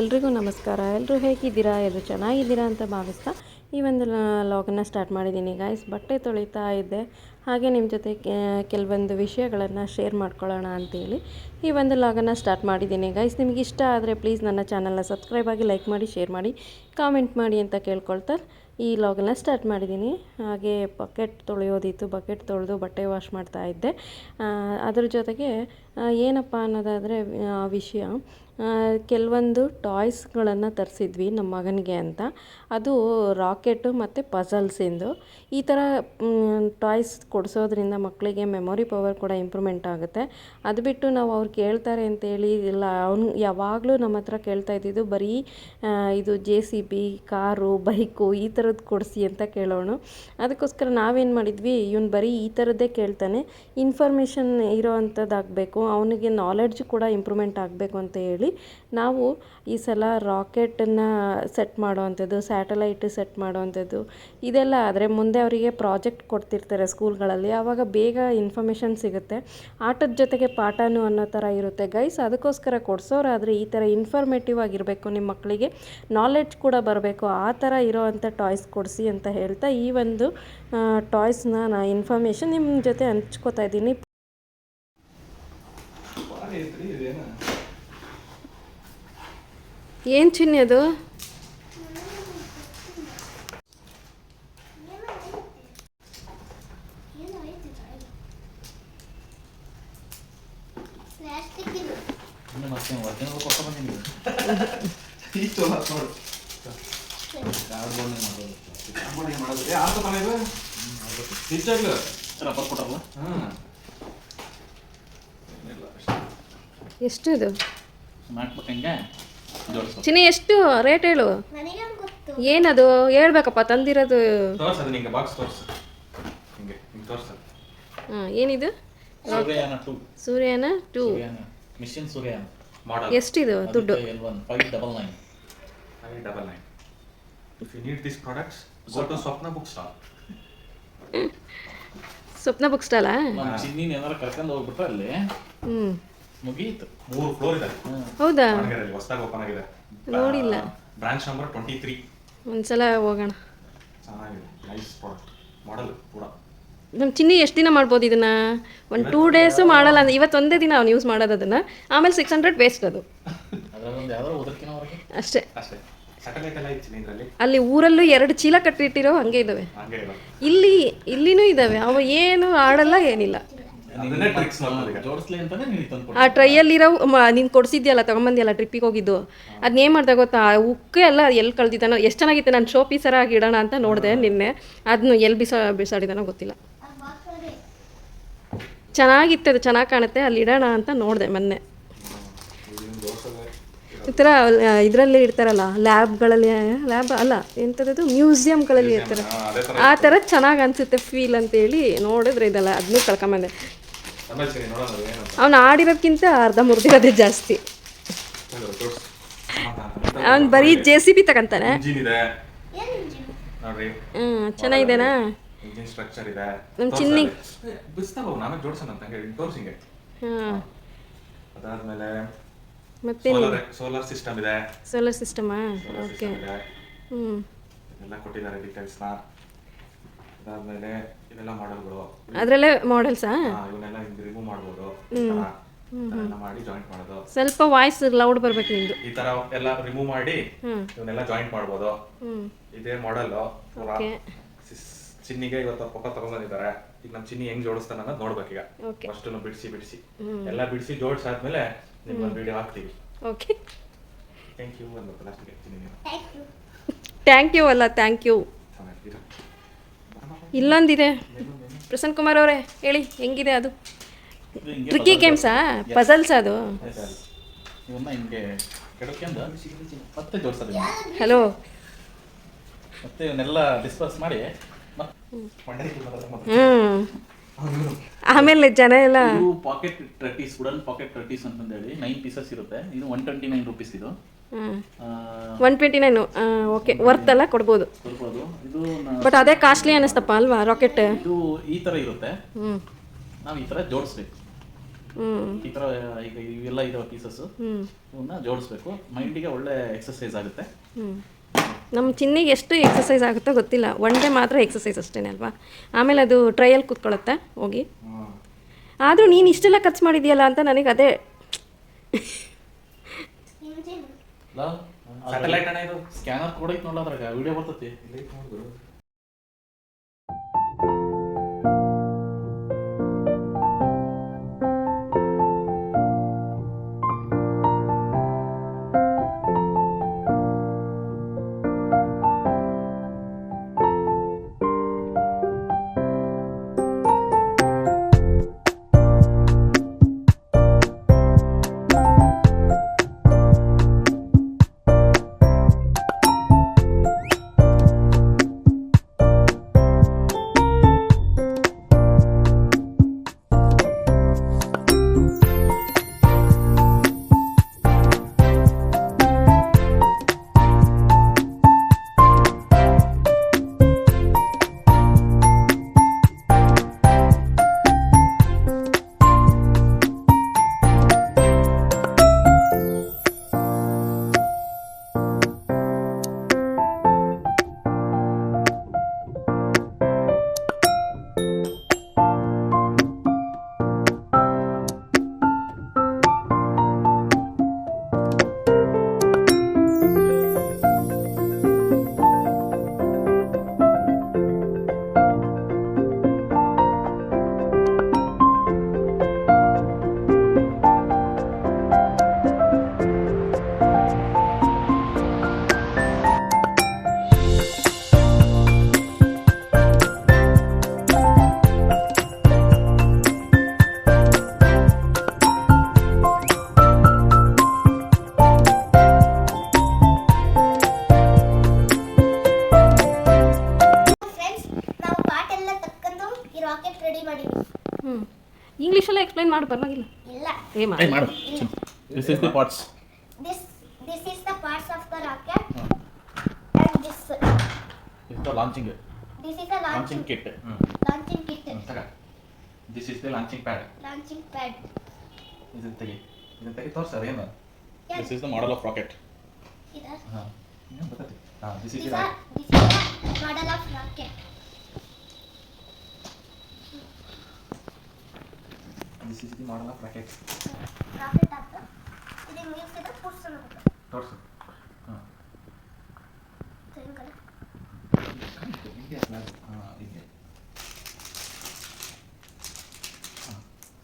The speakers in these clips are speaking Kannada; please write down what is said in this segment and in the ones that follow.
ಎಲ್ರಿಗೂ ನಮಸ್ಕಾರ. ಎಲ್ಲರೂ ಹೇಗಿದ್ದೀರಾ? ಎಲ್ಲರೂ ಚೆನ್ನಾಗಿದ್ದೀರಾ ಅಂತ ಭಾವಿಸ್ತಾ ಈ ಒಂದು ಲಾಗನ್ನು ಸ್ಟಾರ್ಟ್ ಮಾಡಿದ್ದೀನಿ ಗಾಯ್ಸ್. ಬಟ್ಟೆ ತೊಳಿತಾ ಇದ್ದೆ, ಹಾಗೆ ನಿಮ್ಮ ಜೊತೆ ಕೆಲವೊಂದು ವಿಷಯಗಳನ್ನು ಶೇರ್ ಮಾಡ್ಕೊಳ್ಳೋಣ ಅಂತೇಳಿ ಈ ಒಂದು ಲಾಗನ್ನು ಸ್ಟಾರ್ಟ್ ಮಾಡಿದ್ದೀನಿ ಗಾಯ್ಸ್. ನಿಮಗೆ ಇಷ್ಟ ಆದರೆ ಪ್ಲೀಸ್ ನನ್ನ ಚಾನಲ್ನ ಸಬ್ಸ್ಕ್ರೈಬ್ ಆಗಿ, ಲೈಕ್ ಮಾಡಿ, ಶೇರ್ ಮಾಡಿ, ಕಾಮೆಂಟ್ ಮಾಡಿ ಅಂತ ಕೇಳ್ಕೊಳ್ತಾ ಈ ಲಾಗನ್ನು ಸ್ಟಾರ್ಟ್ ಮಾಡಿದ್ದೀನಿ. ಹಾಗೆ ಬಕೆಟ್ ತೊಳೆಯೋದಿತ್ತು, ಬಕೆಟ್ ತೊಳೆದು ಬಟ್ಟೆ ವಾಶ್ ಮಾಡ್ತಾ ಇದ್ದೆ. ಅದ್ರ ಜೊತೆಗೆ ಏನಪ್ಪ ಅನ್ನೋದಾದರೆ ವಿಷಯ, ಕೆಲವೊಂದು ಟಾಯ್ಸ್ಗಳನ್ನು ತರಿಸಿದ್ವಿ ನಮ್ಮ ಮಗನಿಗೆ ಅಂತ. ಅದು ರಾಕೆಟು ಮತ್ತು ಪಝಲ್ಸಿಂದು. ಈ ಥರ ಟಾಯ್ಸ್ ಕೊಡಿಸೋದ್ರಿಂದ ಮಕ್ಕಳಿಗೆ ಮೆಮೊರಿ ಪವರ್ ಕೂಡ ಇಂಪ್ರೂವ್ಮೆಂಟ್ ಆಗುತ್ತೆ. ಅದು ಬಿಟ್ಟು ನಾವು ಅವ್ರು ಕೇಳ್ತಾರೆ ಅಂತೇಳಿ ಇಲ್ಲ, ಅವ್ನು ಯಾವಾಗಲೂ ನಮ್ಮ ಹತ್ರ ಕೇಳ್ತಾ ಇದ್ದಿದ್ದು ಬರೀ ಇದು JCB, ಕಾರು, ಬೈಕು ಈ ಥರದ್ದು ಕೊಡಿಸಿ ಅಂತ ಕೇಳೋಣ. ಅದಕ್ಕೋಸ್ಕರ ನಾವೇನು ಮಾಡಿದ್ವಿ, ಇವನು ಬರೀ ಈ ಥರದ್ದೇ ಕೇಳ್ತಾನೆ, ಇನ್ಫಾರ್ಮೇಷನ್ ಇರೋ ಅಂಥದ್ದಾಗಬೇಕು, ಅವನಿಗೆ ನಾಲೆಡ್ಜ್ ಕೂಡ ಇಂಪ್ರೂವ್ಮೆಂಟ್ ಆಗಬೇಕು ಅಂತ ಹೇಳಿ ನಾವು ಈ ಸಲ ರಾಕೆಟನ್ನು ಸೆಟ್ ಮಾಡೋವಂಥದ್ದು, ಸ್ಯಾಟಲೈಟ್ ಸೆಟ್ ಮಾಡೋವಂಥದ್ದು ಇದೆಲ್ಲ ಆದರೆ ಮುಂದೆ ಅವರಿಗೆ ಪ್ರಾಜೆಕ್ಟ್ ಕೊಡ್ತಿರ್ತಾರೆ ಸ್ಕೂಲ್ಗಳಲ್ಲಿ, ಆವಾಗ ಬೇಗ ಇನ್ಫಾರ್ಮೇಷನ್ ಸಿಗುತ್ತೆ. ಆಟದ ಜೊತೆಗೆ ಪಾಠನೂ ಅನ್ನೋ ಥರ ಇರುತ್ತೆ ಗೈಸ್. ಅದಕ್ಕೋಸ್ಕರ ಕೊಡಿಸೋರಾದರೆ ಈ ಥರ ಇನ್ಫಾರ್ಮೇಟಿವ್ ಆಗಿರಬೇಕು, ನಿಮ್ಮ ಮಕ್ಕಳಿಗೆ ನಾಲೆಡ್ಜ್ ಕೂಡ ಬರಬೇಕು, ಆ ಥರ ಇರೋವಂಥ ಟಾಯ್ಸ್ ಕೊಡಿಸಿ ಅಂತ ಹೇಳ್ತಾ ಈ ಒಂದು ಟಾಯ್ಸ್ನ ನಾನು ಇನ್ಫಾರ್ಮೇಷನ್ ನಿಮ್ಮ ಜೊತೆ ಹಂಚ್ಕೋತಾ ಇದ್ದೀನಿ. ಏನು ಚಿನ್ನಿ ಅದು? ಎಷ್ಟು ಇದು ಚಿನ್ನಿ? ಎಷ್ಟು ರೇಟ್ ಹೇಳು? ಏನದು ಹೇಳ್ಬೇಕಪ್ಪ, ತಂದಿರೋದು. ಹಾಂ, ಏನಿದು? ಸೂರ್ಯನ 2 ಮಿಷನ್ ಸೂರ್ಯನ. ಎಷ್ಟಿದು ದುಡ್ಡು? 599. If you need these products, go to Swapna book stall. Swapna book ಸ್ಟಾಲಾ? ಚಿನ್ನಿನ ಏನಾರ ಕರ್ಕೊಂಡು ಹೋಗ್ಬಿಟ್ರೆ ಅಲ್ಲಿ ಮುಗೀತು. 3 ಫ್ಲೋರ್ ಇದೆ. ಹೌದಾ? ಹೊಸದಾಗಿ ಓಪನ್ ಆಗಿದೆ. ನೋಡಿಲ್ಲ. Branch number 23. ಒಂದ್ಸಲ ಹೋಗೋಣ. ಚೆನ್ನಾಗಿದೆ, ನೈಸ್ ಪ್ರಾಡಕ್ಟ್, ಮಾಡಲ್ ಕೂಡ. ನಮ್ಮ ಚಿನ್ನಿ ಎಷ್ಟು ದಿನ ಮಾಡ್ಬೋದು ಇದನ್ನ? ಒಂದು 2 ಡೇಸು ಮಾಡಲ್ಲ ಅಂದ್ರೆ ಇವತ್ತು ಒಂದೇ ದಿನ ಅವ್ನು ಯೂಸ್ ಮಾಡೋದು ಅದನ್ನು, ಆಮೇಲೆ 600 ವೇಸ್ಟ್ ಅದು ಅಷ್ಟೇ. ಅಲ್ಲಿ ಊರಲ್ಲೂ 2 ಚೀಲ ಕಟ್ಟಿಟ್ಟಿರೋ ಹಂಗೆ ಇದ್ದಾವೆ. ಇಲ್ಲಿನೂ ಇದ್ದಾವೆ, ಅವ ಏನು ಆಡಲ್ಲ, ಏನಿಲ್ಲ. ಆ ಟ್ರೈಯಲ್ಲಿರೋ ನೀನು ಕೊಡಿಸಿದ್ಯಲ್ಲ, ತೊಗೊಂಬಂದಿಯಲ್ಲ ಟ್ರಿಪ್ಪಿಗೆ ಹೋಗಿದ್ದು, ಅದನ್ನೇನು ಮಾಡ್ದೆ ಗೊತ್ತಾ? ಉಕ್ಕೆ ಎಲ್ಲ ಎಲ್ಲಿ ಕಳ್ದಿದ್ದಾನೋ. ಎಷ್ಟು ಚೆನ್ನಾಗಿತ್ತು, ನಾನು ಶೋ ಪೀಸರ ಆಗಿ ಇಡೋಣ ಅಂತ ನೋಡಿದೆ ನಿನ್ನೆ, ಅದನ್ನು ಎಲ್ಲಿ ಬಿಸಾಡಿದಾನೋ ಗೊತ್ತಿಲ್ಲ. ಚೆನ್ನಾಗಿತ್ತು, ಅದು ಚೆನ್ನಾಗಿ ಕಾಣುತ್ತೆ, ಅಲ್ಲಿ ಇಡೋಣ ಅಂತ ನೋಡಿದೆ ಮೊನ್ನೆ. ಈ ಥರ ಇದರಲ್ಲಿ ಇರ್ತಾರಲ್ಲ ಲ್ಯಾಬ್ಗಳಲ್ಲಿ, ಲ್ಯಾಬ್ ಅಲ್ಲ ಎಂಥದ್ದು, ಮ್ಯೂಸಿಯಮ್ಗಳಲ್ಲಿ ಇರ್ತಾರೆ, ಆ ಥರ ಚೆನ್ನಾಗಿ ಅನಿಸುತ್ತೆ ಫೀಲ್ ಅಂತೇಳಿ ನೋಡಿದ್ರೆ ಇದೆಲ್ಲ ಅದನ್ನೂ ಕಳ್ಕೊಂಬಂದೆ. ಅವ್ನು ಆಡಿರೋದಕ್ಕಿಂತ ಅರ್ಧ ಮುರ್ದಿರೋದೇ ಜಾಸ್ತಿ. ಅವ್ನು ಬರೀ JCB ತಗೊಂತಾನೆ. ಚೆನ್ನಾಗಿದೆನಾ? ನಮ್ಮ ಚಿನ್ನಿ ಮತ್ತೆ ಸೋಲಾರ್ ಸಿಸ್ಟಮ್ ಇದೆ. Solar Sistema? ಓಕೆ. ಎಲ್ಲ ಕೊಟ್ಟಿದ್ದಾರೆ ಡೀಟೇಲ್ಸ್ನ. ಅದಾದ್ಮೇಲೆ ಇವೆಲ್ಲ ಮಾಡೆಲ್ಗಳು, ಅದರಲ್ಲೇ ಮಾಡೆಲ್ಸಾ? ಇವನ್ನೆಲ್ಲ ಹಿಂಗೆ ರಿಮೂವ್ ಮಾಡ್ಬೋದು, ಮಾಡಿ ಜಾಯಿಂಟ್ ಮಾಡೋದು. ಸ್ವಲ್ಪ ವಾಯ್ಸ್ ಲೌಡ್ ಬರ್ಬೇಕು ನಿಮ್ದು. ಈ ತರ ಎಲ್ಲ ರಿಮೂವ್ ಮಾಡಿ ಇವನ್ನೆಲ್ಲ ಜಾಯಿಂಟ್ ಮಾಡ್ಬೋದು. ಇದೇ ಮಾಡೆಲ್ ಚಿನ್ನಿಗೆ ಇವತ್ತು ಪಕ್ಕ ತಗೊಂಡಿದ್ದಾರೆ. ಈಗ ನಮ್ಮ ಚಿನ್ನಿ ಹೆಂಗ್ ಜೋಡಿಸ್ತಾನೆ ಅನ್ನೋದು ನೋಡ್ಬೇಕೀಗ. ಫಸ್ಟ್ ಬಿಡಿಸಿ ಎಲ್ಲ ಬಿಡಿಸಿ ಜೋಡಿಸಾದ್ಮೇಲೆ ನಿಮ್ಗೊಂದು ವಿಡಿಯೋ ಹಾಕ್ತೀವಿ. ಓಕೆ, ಥ್ಯಾಂಕ್ ಯು ಅಂತ ಲಾಸ್ಟ್ಗೆ ಚಿನ್ನಿ. ಥ್ಯಾಂಕ್ ಯು ಅಲ್ಲ, ಥ್ಯಾಂಕ್ ಯು. ಇಲ್ಲೊಂದಿದೆ. ಪ್ರಸನ್ನ ಕುಮಾರ್ ಅವರೇ ಹೇಳಿ, ಹೆಂಗಿದೆ ಅದು? ಟ್ರಿಕ್ಕಿ ಗೇಮ್ಸಾ, ಪಜಲ್ಸ್ ಅದು? ಹಲೋ, ಮತ್ತೆ ಇವನ್ನೆಲ್ಲ ಡಿಸ್ಪರ್ಸ್ ಮಾಡಿ ಆಮೇಲೆ ಜನ ಎಲ್ಲ ಪಾಕೆಟ್ ಟ್ರಟೀಸ್, ವುಡನ್ ಪಾಕೆಟ್ ಟ್ರಟೀಸ್ ಅಂತ ಹೇಳಿ 9 ಪೀಸಸ್ ಇರುತ್ತೆ. ಇದು 129 ರೂಪೀಸ್. ಇದು 129. ಓಕೆ, ವರ್ತ್ ಅಲ್ಲ, ಕೊಡ್ಬೋದು. ಇದು ಬಟ್ ಅದೇ ಕಾಸ್ಟ್ಲಿ ಅನ್ನಿಸ್ತಪ್ಪ ಅಲ್ವಾ ರಾಕೆಟ್? ಇದು ಈ ಥರ ಇರುತ್ತೆ, ನಾವು ಈ ಥರ ಜೋಡಿಸ್ಬೇಕು. ಹ್ಞೂ ಈ ಥರ ಈಗ ಇವೆಲ್ಲ ಇದಾವೆ ಪೀಸಸ್ಸು, ಇವನ್ನ ಜೋಡಿಸ್ಬೇಕು. ಮೈಂಡಿಗೆ ಒಳ್ಳೆ ಎಕ್ಸಸೈಸ್ ಆಗುತ್ತೆ. ಹ್ಞೂ ನಮ್ಮ ಚಿನ್ನಿಗೆ ಎಷ್ಟು ಎಕ್ಸಸೈಸ್ ಆಗುತ್ತೋ ಗೊತ್ತಿಲ್ಲ, ಒನ್ ಡೇ ಮಾತ್ರ ಎಕ್ಸಸೈಸ್ ಅಷ್ಟೇ ಅಲ್ವಾ, ಆಮೇಲೆ ಅದು ಟ್ರಯಲ್ ಕೂತ್ಕೊಳ್ಳುತ್ತೆ ಹೋಗಿ. ಆದರೂ ನೀನು ಇಷ್ಟೆಲ್ಲ ಖರ್ಚು ಮಾಡಿದ್ಯಲ್ಲ ಅಂತ ನನಗೆ ಅದೇ ಸ್ಯಾಟಲೈಟ್ ಅಣ್ಣ ಇದು. ಸ್ಕ್ಯಾನರ್ ಕೂಡ ಐತೆ ನೋಡಲ್ಲ, ಅದ್ರಾಗ ವಿಡಿಯೋ ಬರ್ತೈತಿ. ರಾಕೆಟ್ ರೆಡಿ ಮಾಡಿದ್ವಿ. ಇಂಗ್ಲೀಷಲ್ಲೇ ಎಕ್ಸ್ಪ್ಲೈನ್ ಮಾಡು, ಪರವಾಗಿಲ್ಲ. ಇಲ್ಲ, ಮಾಡು. This is the parts. This is the parts of the rocket. And this Is the launching. This is the launching kit. Launching kit. This is the launching pad. Launching pad. ಇದನ್ನ ತೆಗಿ ತೋರ್ಸು ಅದೇನು. This is the model of rocket. This ಏನು ಬರ್ತೈತಿ. This is is the the model of rocket. This is the model of rocket. Rocket ಅಂತ ಇದು ಮುಗಿಸಿದ ಪುಟ್ಸ್ ಅಂತ ತೋರ್ಸು. ತೆಂಗಲ ಹಿಂಗೆ ಹಿಂಗೆ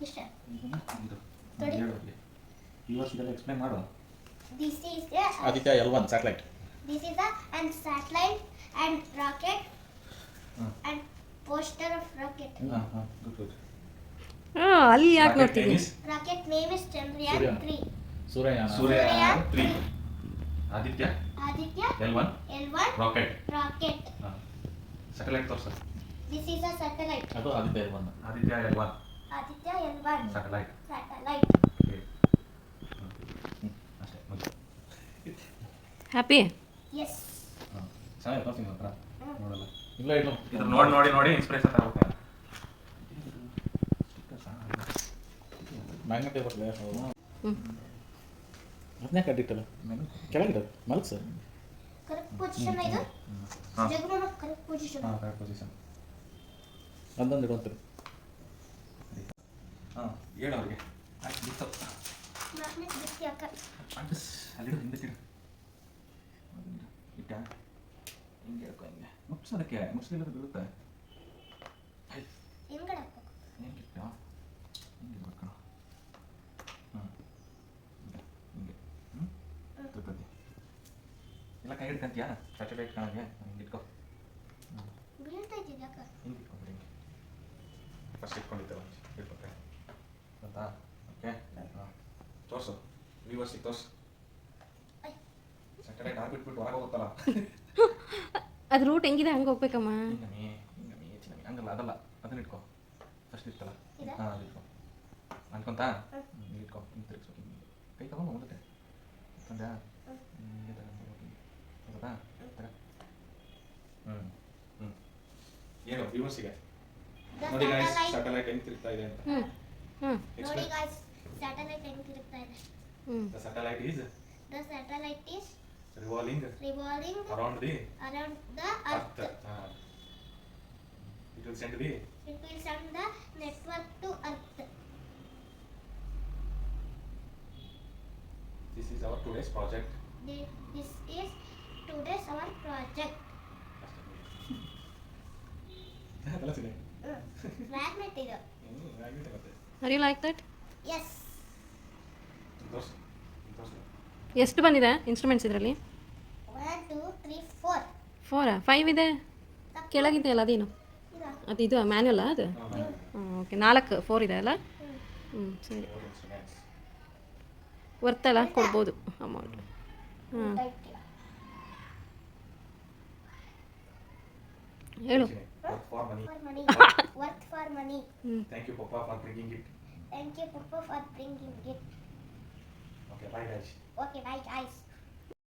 ಇಷ್ಟ ಇದು ತಡಿ. ಯೂಸ್ ಇದೆಲ್ಲ ಎಕ್ಸ್ಪ್ಲೈನ್ ಮಾಡು. This is the Aditya L1 satellite. This is the and satellite and rocket and poster of rocket. Good. ಅಲ್ಲಿ ಯಾಕೆ ನೋಡ್ತೀನಿ? Rocket name is Chandrayaan Surya. 3. Suryayana. ಸೂರ್ಯಯಾನ 3. Aditya Aditya L1 L1 rocket. rocket. Satellite ತೋರ್ಸು. This is a satellite. ಅದು Aditya L1. Aditya L1 Aditya L1 satellite. satellite. ಅಷ್ಟೇ ಮುಗಿತು. ಹ್ಯಾಪಿ? Yes. ಚೆನ್ನಾಗಿ ತೋರಿಸಿ ಹತ್ರ ನೋಡಲ್ಲ. ಇಲ್ಲ ಇಲ್ಲ ಇದು ನೋಡಿ ಇನ್ಸ್ಪಿರೇಷನ್ ತಗೋಬೇಕು. ಮ್ಯಾಗ್ನೆಟ್ ಬರ್ತದೆ. ಅದನ್ನೇ ಕಟ್ಟಿಟ್ಟಲ್ಲ ಕೆಳಗಿಡ ಮಲ್ಕ್ ಸರ್. Correct position ಇದು. ಜಗಮನ correct position. Correct position. ಒಂದೊಂದು ಇಡುವಂಥದ್ದು. ಹೇಳು ಅವ್ರಿಗೆ. ಬಿತ್ತು. Magnet ಬಿಟ್ಟು ಯಾಕ? ಅಲ್ಲಿಡು ಹಿಂದಕ್ಕಿಡು. ಇಟ್ಟ ಹಿಂಗೆ ಹೇಳ್ಕೊ ಹಿಂಗೆ ಮುಟ್ಸೋದಕ್ಕೆ ಮುಟ್ಸಲಿಲ್ಲ ಬೀಳುತ್ತೆ. ಹಿಂಗಡೆ ಹಾಕ್ಬೇಕು. ಹಿಂಗೆ ಇಟ್ಟು ಹಿಂಗೆ ಇರ್ಬೇಕು. ಹಿಂಗೆ ತಿರ್ಕೊತಿ. ಇಲ್ಲ ಕೈ ಹಿಡ್ಕಂತೀಯಾ ಸ್ಯಾಟಲೈಟ್ ಕಾಣಂಗೆ ಹಿಂಗೆ ಇಟ್ಕೊ. ಬೀಳ್ತಾ ಇದ್ದಿದ್ದು ಯಾಕ? ಹಿಂಗೆ ಇಟ್ಕೊಂಡ್ರಿ ಹಿಂಗೆ ಫಸ್ಟ್ ಇಟ್ಕೊಂಡಿದ್ದಲ್ಲ ಇಟ್ಕೊತೆ ಗೊತ್ತಾ? ಓಕೆ ತೋರಿಸು ವ್ಯೂವರ್ಸಿಗೆ ತೋರಿಸು. ಸ್ಯಾಟಲೈಟ್ ಬಿಟ್ಬಿಟ್ಟು ಹೊರಗೆ ಹೋಗುತ್ತಲ್ಲ. ಅದು ರೂಟ್ ಹೆಂಗಿದೆ ಹಂಗೆ ಹೋಗ್ಬೇಕಮ್ಮ. ಹಿಂಗಮ್ಮಿ ಹಂಗಲ್ಲ ಅದಲ್ಲ ಅದನ್ನ ಇಟ್ಕೊ ಫಸ್ಟ್ ಇಟ್ಕಲ್ಲ. ಅದು ಇಟ್ಕೊ ಅನ್ಕೊಂತಾ ಹಿಂಗೆ ಇಟ್ಕೊ ಹಿಂಗೆ ತಿರುಗಿಸು ಹಿಂಗೆ ಕೈ ತಗೊಂಡು ಮುಂದಕ್ಕೆ ತಂದ್ಯಾ ಹಿಂಗೆ ತಗೊಂಡು ಹೌದಾ ತಗ. ಏನು ವ್ಯೂವರ್ಸಿಗೆ ನೋಡಿ ಗಾಯ್ಸ್ ಸ್ಯಾಟಲೈಟ್ ಹೆಂಗೆ ತಿರುಗ್ತಾ ಇದೆ ಅಂತ. ನೋಡಿ guys The satellite is The satellite is revolving revolving around the around the earth. earth. It will send the It will send the network to earth. this is our today's project. This is today's our project. ಅದೆಲ್ಲ ಸಿನೆ Magnet ಇದು. ಆಗಿದೆ ಮತ್ತೆ are you like that? Yes. ತೋರ್ಸು ಎಷ್ಟು ಬಂದಿದೆ ಇನ್ಸ್ಟ್ರೂಮೆಂಟ್ಸ್ ಇದರಲ್ಲಿ? 1, 2, 3, 4. 4 5 ಇದೆ ಕೆಳಗಿದೆ ಅಲ್ಲ ಅದೇನು ಇದಾ? ಅದು ಇದು ಮ್ಯಾನ್ಯಲ್ಲ ಅದು ಓಕೆ 4 4 ಇದೆ ಅಲ್ಲ ಸರಿ ಇನ್ಸ್ಟ್ರೂಮೆಂಟ್ಸ್ ವರ್ತಲ್ಲ ಕೊಡ್ಬೋದು ಅಮೌಂಟ್ ಹಾಂ ಹೇಳು work for money. For money. Worth for money. Thank you Papa for bringing it. Thank you, Papa, for bringing it. Okay, bye guys. Okay, bye, guys.